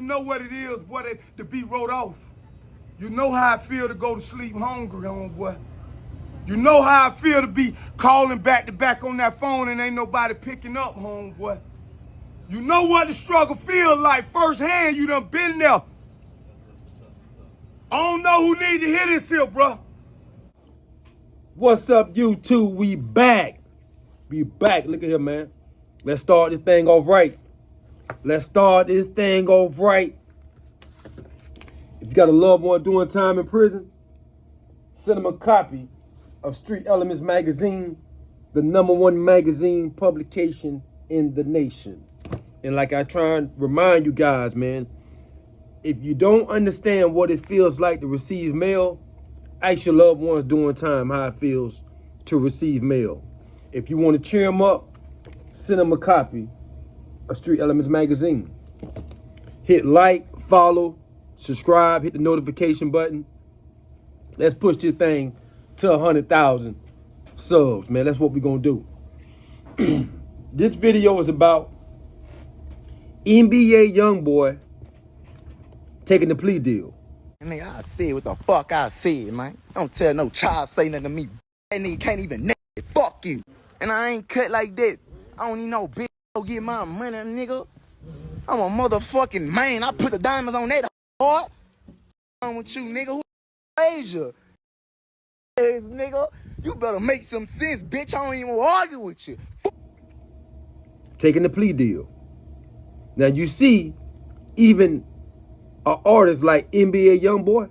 know what it is, boy, to be wrote off. You know how I feel to go to sleep hungry, homeboy. You know how I feel to be calling back to back on that phone and ain't nobody picking up, homeboy. You know what the struggle feels like firsthand. You done been there. I don't know who need to hear this here, bro. What's up, YouTube? We back. We back. Look at here, man. Let's start this thing off right. Let's start this thing off right. If you got a loved one doing time in prison, send them a copy of Street Elements Magazine, the #1 magazine publication in the nation. And like I try and remind you guys, man, if you don't understand what it feels like to receive mail, ask your loved ones doing time how it feels to receive mail. If you want to cheer them up, send them a copy of Street Elements Magazine. Hit like, follow, subscribe, hit the notification button. Let's push this thing to 100,000 subs, man. That's what we're going to do. This video is about NBA YoungBoy taking the plea deal. Nigga, I said what the fuck I said, man. Don't tell no child say nothing to me. That nigga can't even it. Fuck you. And I ain't cut like that. I don't need no bitch to get my money, nigga. I'm a motherfucking man. I put the diamonds on that hard. I'm with you, nigga. Who Asia? Hey, nigga, you better make some sense, bitch. I don't even argue with you. Taking the plea deal. Now you see, even an artist like NBA YoungBoy,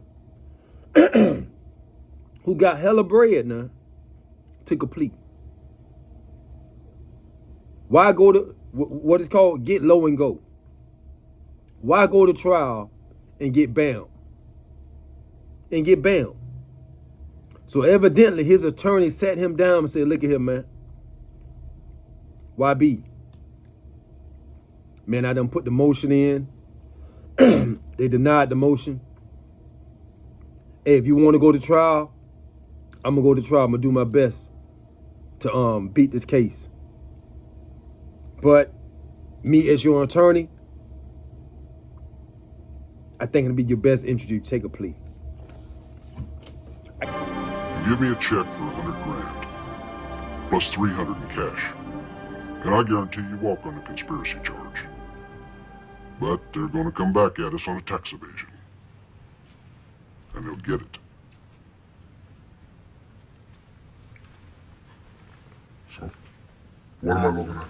who got hella bread now, took a plea. Why go to what is called get low and go? Why go to trial and get bound? So evidently his attorney sat him down and said, look at him, man. YB. Man, I done put the motion in. They denied the motion. Hey, if you want to go to trial, I'm going to go to trial. I'm going to do my best to beat this case. But me as your attorney, I think it'll be your best interest to take a plea. You give me a check for 100 grand, plus 300 in cash, and I guarantee you walk on a conspiracy charge. But they're going to come back at us on a tax evasion. And they'll get it. So, what am I looking at?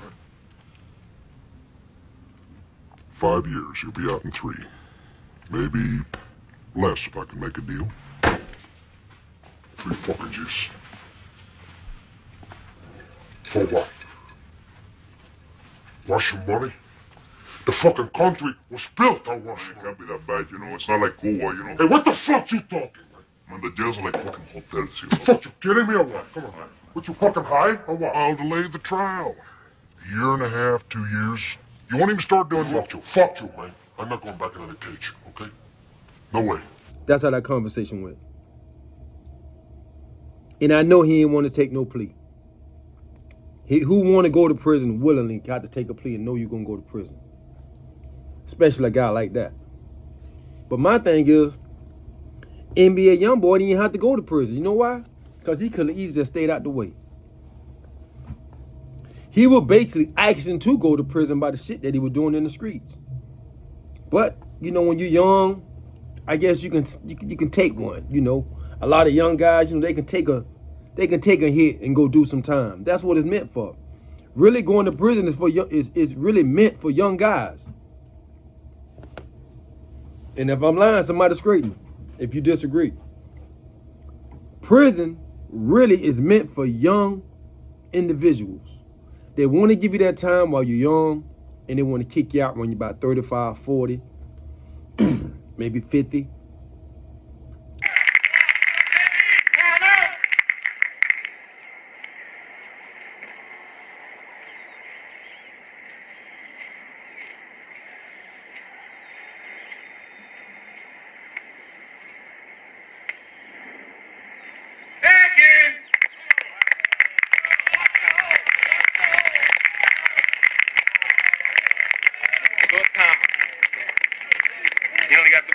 5 years, you'll be out in 3. Maybe less if I can make a deal. 3 fucking G's. For what? Russian money? The fucking country was built on Russian money. It can't be that bad, you know? It's not like Cuba, you know? Hey, what the fuck you talking, man? Man, the jails are like fucking hotels, you know? The fuck, you kidding me or what? Come on, man. What, you fucking high or what? I'll delay the trial. 1.5, 2 years. You won't even start doing fuck you. Fuck you, man. I'm not going back into the cage, okay? No way. That's how that conversation went. And I know he didn't want to take no plea. Who want to go to prison willingly got to take a plea and know you're going to go to prison. Especially a guy like that. But my thing is, NBA YoungBoy didn't have to go to prison. You know why? Because he could have easily stayed out the way. He was basically asking to go to prison by the shit that he was doing in the streets. But, you know, when you're young, I guess you can take one, you know. A lot of young guys, you know, they can take a hit and go do some time. That's what it's meant for. Really going to prison is really meant for young guys. And if I'm lying, somebody straighten me if you disagree. Prison really is meant for young individuals. They want to give you that time while you're young, and they want to kick you out when you're about 35, 40, maybe 50.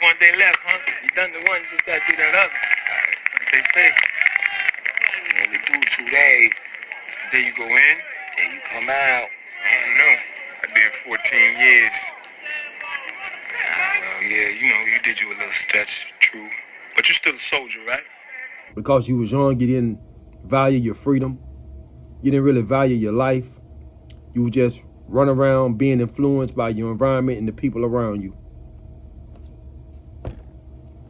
one day left, huh? You done the one, just gotta do that other. Like they say. You only do 2 days. Then you go in, and you come out. I don't know. I did 14 years. Yeah, you know, you did you a little stretch, true. But you're still a soldier, right? Because you was young, you didn't value your freedom. You didn't really value your life. You would just run around being influenced by your environment and the people around you.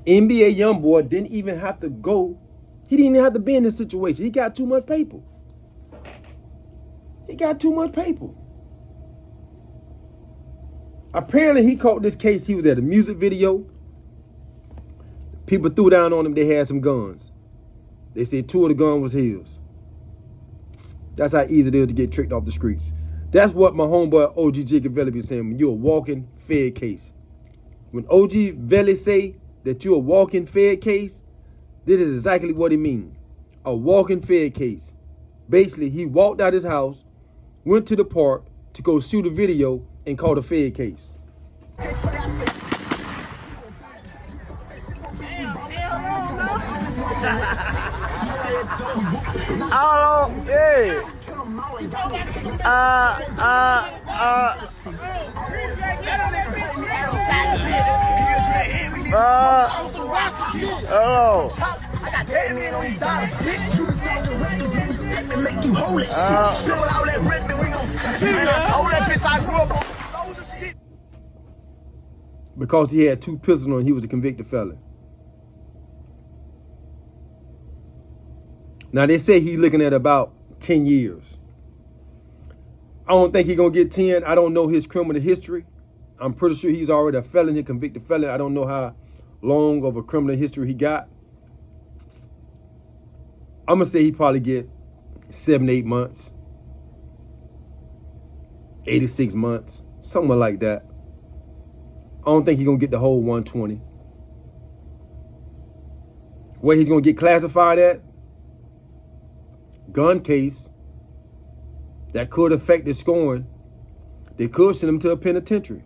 NBA YoungBoy didn't even have to go. He didn't even have to be in this situation. He got too much paper. He got too much paper. Apparently, he caught this case. He was at a music video. People threw down on him. They had some guns. They said 2 of the guns was his. That's how easy it is to get tricked off the streets. That's what my homeboy OG Jacob Valley be saying. When you're a walking Fed case. When OG Valley say that you're a walking Fed case, this is exactly what he means. A walking Fed case. Basically, he walked out his house, went to the park to go shoot a video and called a Fed case. Oh, hey. Hello. I got 10 million on these dollars, bitch. You can take the records and make you hold it. Shit without that rent, then we gon' hold that bitch. I grew up on soldier shit. Because he had 2 pistols on him, he was a convicted felon. Now they say he's looking at about 10 years. I don't think he's gonna get 10. I don't know his criminal history. I'm pretty sure he's already a felon, a convicted felon. I don't know how long of a criminal history he got. I'm gonna say he probably get 7, 8 months, 86 months, somewhere like that. I don't think he's gonna get the whole 120. Where he's gonna get classified at? Gun case. That could affect his scoring. They could send him to a penitentiary.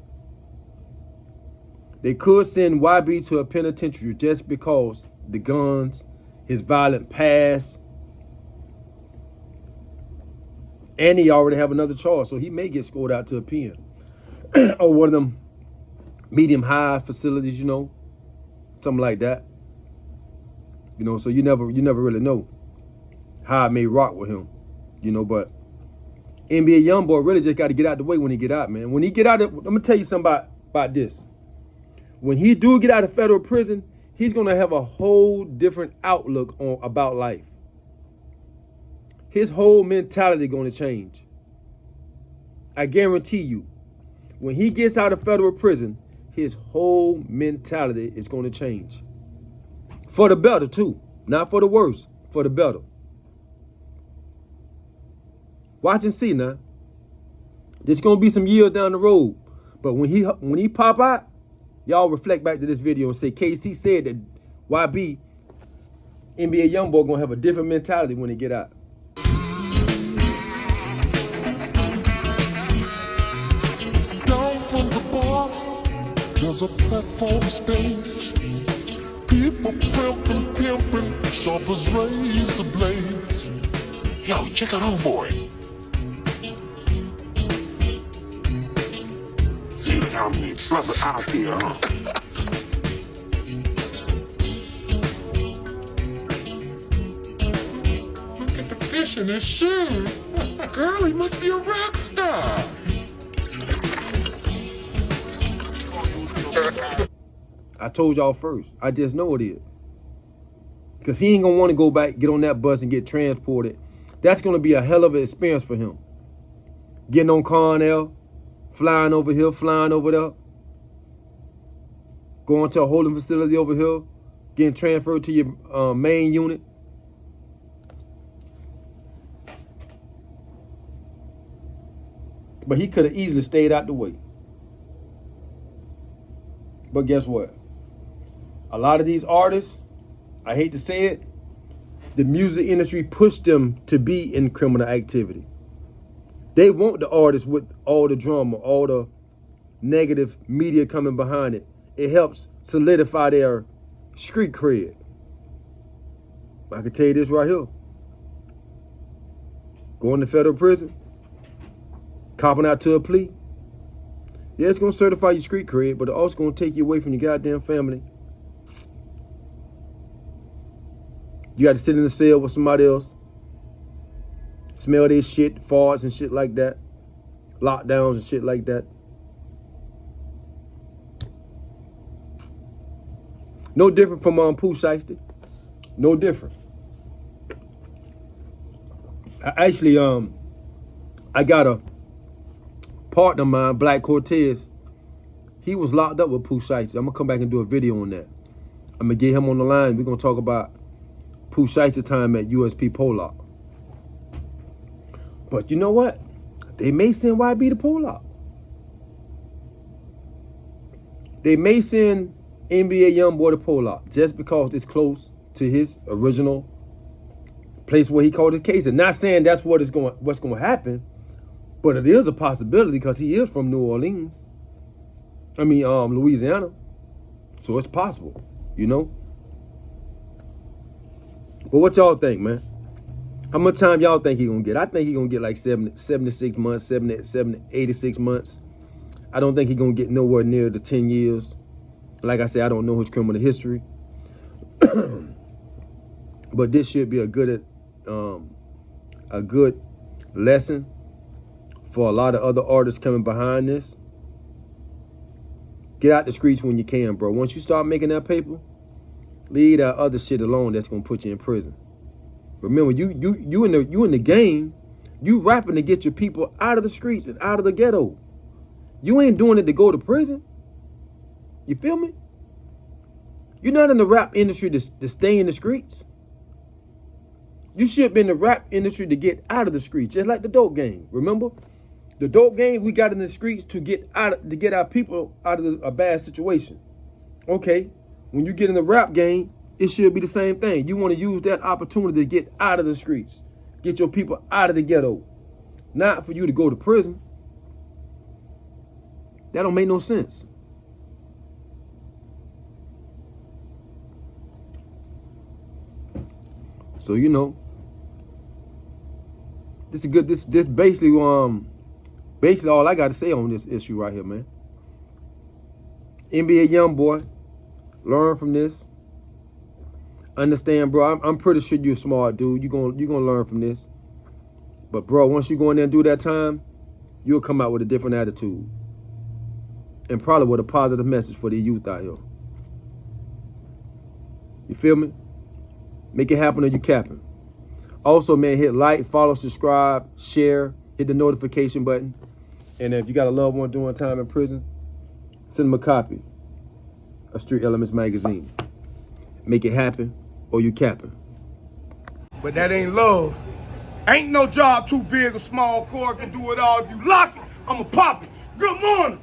They could send YB to a penitentiary just because the guns, his violent past, and he already have another charge, so he may get scored out to a pen or one of them medium-high facilities, you know, something like that. You know, so you never really know how it may rock with him, you know. But NBA YoungBoy really just got to get out the way when he get out, man. When he get out, I'm gonna tell you something about this. When he do get out of federal prison, he's gonna have a whole different outlook about life. His whole mentality gonna change. I guarantee you, when he gets out of federal prison, his whole mentality is gonna change. For the better too, not for the worse, for the better. Watch and see now. There's gonna be some years down the road, but when he pop out, y'all reflect back to this video and say KC said that YB, NBA YoungBoy, gonna have a different mentality when he get out. Down from the bar, there's a platform stage. People pimping, sharp as razor blades. Yo, check out homeboy. See, look how many trouble out here, huh? Look at the fish in his shoes. Girl, he must be a rock star. I told y'all first. I just know it is. Because he ain't going to want to go back, get on that bus and get transported. That's going to be a hell of an experience for him. Getting on Cornell, flying over here, flying over there. Going to a holding facility over here. Getting transferred to your main unit. But he could have easily stayed out the way. But guess what? A lot of these artists, I hate to say it, the music industry pushed them to be in criminal activity. They want the artists with all the drama, all the negative media coming behind it, it helps solidify their street cred. I can tell you this right here. Going to federal prison, copping out to a plea. Yeah, it's gonna certify your street cred, but it's also gonna take you away from your goddamn family. You got to sit in the cell with somebody else, smell their shit, farts and shit like that, lockdowns and shit like that. No different from Pooh Shiesty. No different. I got a partner of mine, Black Cortez. He was locked up with Pooh Shiesty. I'm gonna come back and do a video on that. I'm gonna get him on the line. We're gonna talk about Pooh Shiesty's time at USP Pollock. But you know what? They may send YB to Pollock. They may send NBA YoungBoy to Pollock just because it's close to his original place where he called his case. And not saying that's what's going to happen, but it is a possibility because he is from New Orleans. Louisiana. So it's possible, you know? But what y'all think, man? How much time y'all think he gonna get? I think he gonna get like 76 months, 86 months. I don't think he gonna get nowhere near the 10 years. Like I said, I don't know his criminal history. But this should be a good lesson for a lot of other artists coming behind this. Get out the streets when you can, bro. Once you start making that paper, leave that other shit alone that's gonna put you in prison. Remember, you in the game, you rapping to get your people out of the streets and out of the ghetto. You ain't doing it to go to prison. You feel me? You're not in the rap industry to stay in the streets. You should be in the rap industry to get out of the streets, just like the dope game. Remember? The dope game, we got in the streets to get our people out of a bad situation. Okay, when you get in the rap game, it should be the same thing. You want to use that opportunity to get out of the streets, get your people out of the ghetto, not for you to go to prison. That don't make no sense. So you know, this is good. This basically all I got to say on this issue right here, man. NBA YoungBoy, learn from this. Understand, bro. I'm pretty sure you're a smart dude. You're gonna learn from this. But bro, once you go in there and do that time, you'll come out with a different attitude. And probably with a positive message for the youth out here. You feel me? Make it happen or you capping. Also, man, hit like, follow, subscribe, share, hit the notification button. And if you got a loved one doing time in prison, send them a copy of Street Elements magazine. Make it happen or you capping. But that ain't love. Ain't no job too big or small. Core can do it all. If you lock it, I'ma pop it. Good morning.